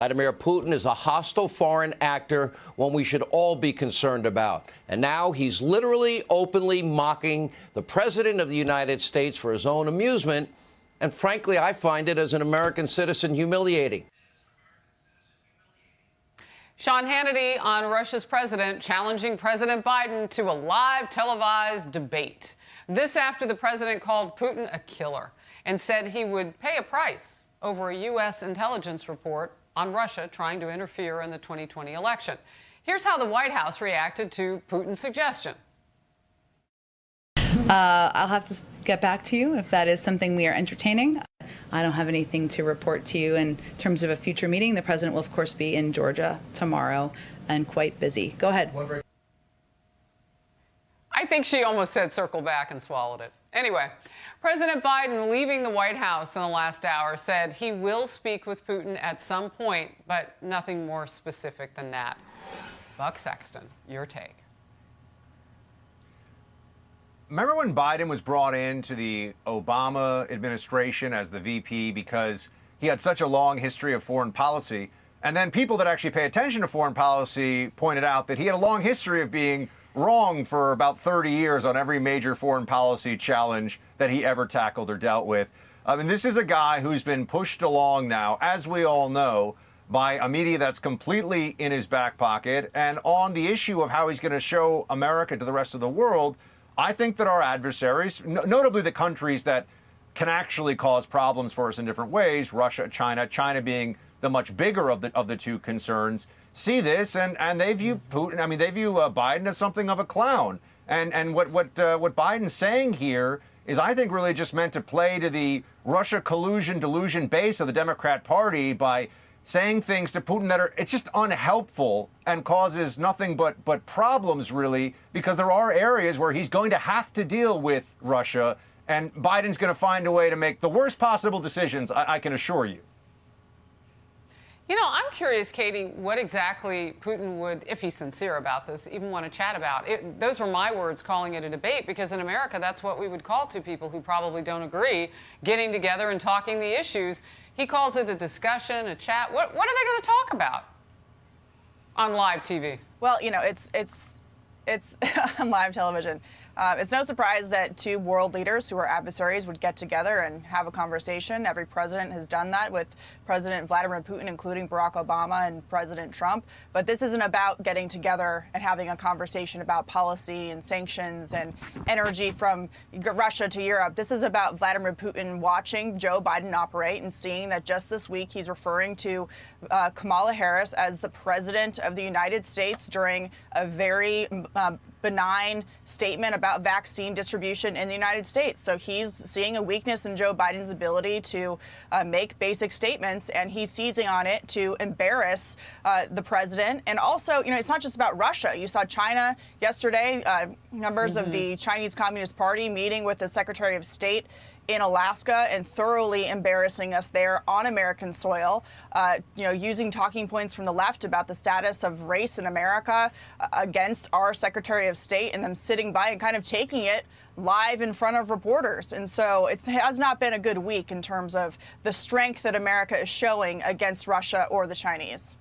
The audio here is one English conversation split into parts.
Vladimir Putin is a hostile foreign actor, one we should all be concerned about. And now he's literally openly mocking the president of the United States for his own amusement. And frankly, I find it, as an American citizen, humiliating. Sean Hannity on Russia's president challenging President Biden to a live televised debate. This after the president called Putin a killer and said he would pay a price over a U.S. intelligence report on Russia trying to interfere in the 2020 election. Here's how the White House reacted to Putin's suggestion. I'll have to get back to you if that is something we are entertaining. I don't have anything to report to you in terms of a future meeting. The president will, of course, be in Georgia tomorrow and quite busy. Go ahead. I think she almost said circle back and swallowed it. Anyway, President Biden, leaving the White House in the last hour, said he will speak with Putin at some point, but nothing more specific than that. Buck Sexton, your take. Remember when Biden was brought into the Obama administration as the VP because he had such a long history of foreign policy? And then people that actually pay attention to foreign policy pointed out that he had a long history of being wrong for about 30 years on every major foreign policy challenge that he ever tackled or dealt with. I mean, this is a guy who's been pushed along now, as we all know, by a media that's completely in his back pocket. And on the issue of how he's going to show America to the rest of the world, I think that our adversaries, notably the countries that can actually cause problems for us in different ways, Russia, China being the much bigger of the two concerns, see this and they view Putin. I mean, they view Biden as something of a clown. And what Biden's saying here is, I think, really just meant to play to the Russia collusion delusion base of the Democrat Party by saying things to Putin that are, it's just unhelpful and causes nothing but problems, really, because there are areas where he's going to have to deal with Russia, and Biden's going to find a way to make the worst possible decisions, I can assure you. You know, I'm curious, Katie, what exactly Putin would, if he's sincere about this, even want to chat about. Those were my words, calling it a debate, because in America, that's what we would call two people who probably don't agree, getting together and talking the issues. He calls it a discussion, a chat. What are they going to talk about on live TV? Well, you know, it's on live television. It's no surprise that two world leaders who are adversaries would get together and have a conversation. Every president has done that with President Vladimir Putin, including Barack Obama and President Trump. But this isn't about getting together and having a conversation about policy and sanctions and energy from Russia to Europe. This is about Vladimir Putin watching Joe Biden operate and seeing that just this week he's referring to Kamala Harris as the president of the United States during a very benign statement about vaccine distribution in the United States. So he's seeing a weakness in Joe Biden's ability to make basic statements, and he's seizing on it to embarrass the president. And also, you know, it's not just about Russia. You saw China yesterday, members of the Chinese Communist Party meeting with the Secretary of State in Alaska and thoroughly embarrassing us there on American soil, you know, using talking points from the left about the status of race in America against our Secretary of State, and them sitting by and kind of taking it live in front of reporters. And so it has not been a good week in terms of the strength that America is showing against Russia or the Chinese.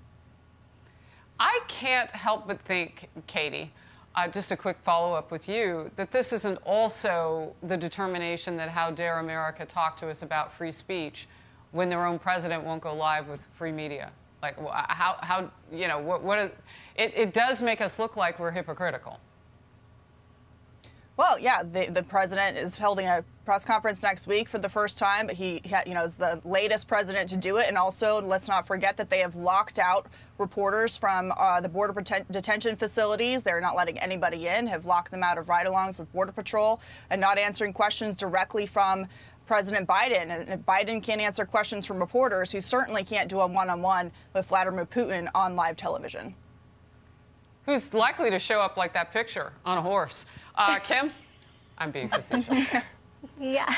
I can't help but think, Katie, just a quick follow-up with you, that this isn't also the determination that how dare America talk to us about free speech when their own president won't go live with free media? Like, how you know, it does make us look like we're hypocritical. Well, yeah, the president is holding a press conference next week for the first time, but he you know, is the latest president to do it. And also, let's not forget that they have locked out reporters from the border detention facilities. They're not letting anybody in, have locked them out of ride-alongs with Border Patrol, and not answering questions directly from President Biden. And if Biden can't answer questions from reporters, he certainly can't do a one-on-one with Vladimir Putin on live television. Who's likely to show up like that picture on a horse? Kim? I'm being facetious. Yeah,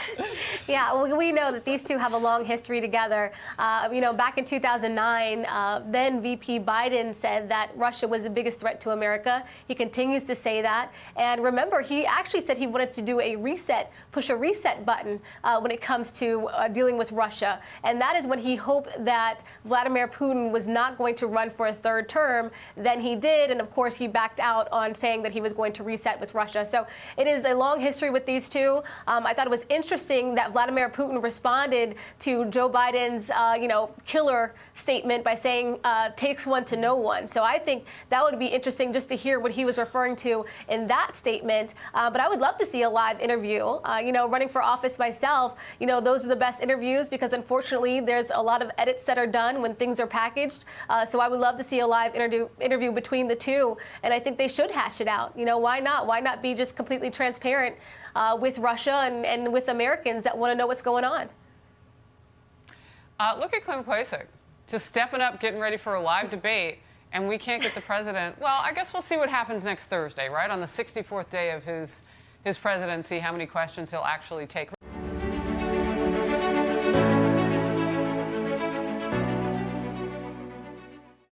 yeah. Well, we know that these two have a long history together. Back in 2009, then VP Biden said that Russia was the biggest threat to America. He continues to say that. And remember, he actually said he wanted to do a reset, push a reset button when it comes to dealing with Russia. And that is when he hoped that Vladimir Putin was not going to run for a third term. Then he did. And of course, he backed out on saying that he was going to reset with Russia. So it is a long history with these two. I thought it was interesting that Vladimir Putin responded to Joe Biden's, killer statement by saying, takes one to know one. So I think that would be interesting just to hear what he was referring to in that statement. But I would love to see a live interview. Running for office myself, those are the best interviews because unfortunately there's a lot of edits that are done when things are packaged. So I would love to see a live interview between the two. And I think they should hash it out. Why not? Why not be just completely transparent with Russia and with Americans that want to know what's going on? Look at Clem Psaki, just stepping up, getting ready for a live debate, and we can't get the president. Well, I guess we'll see what happens next Thursday, right? On the 64th day of his presidency, how many questions he'll actually take.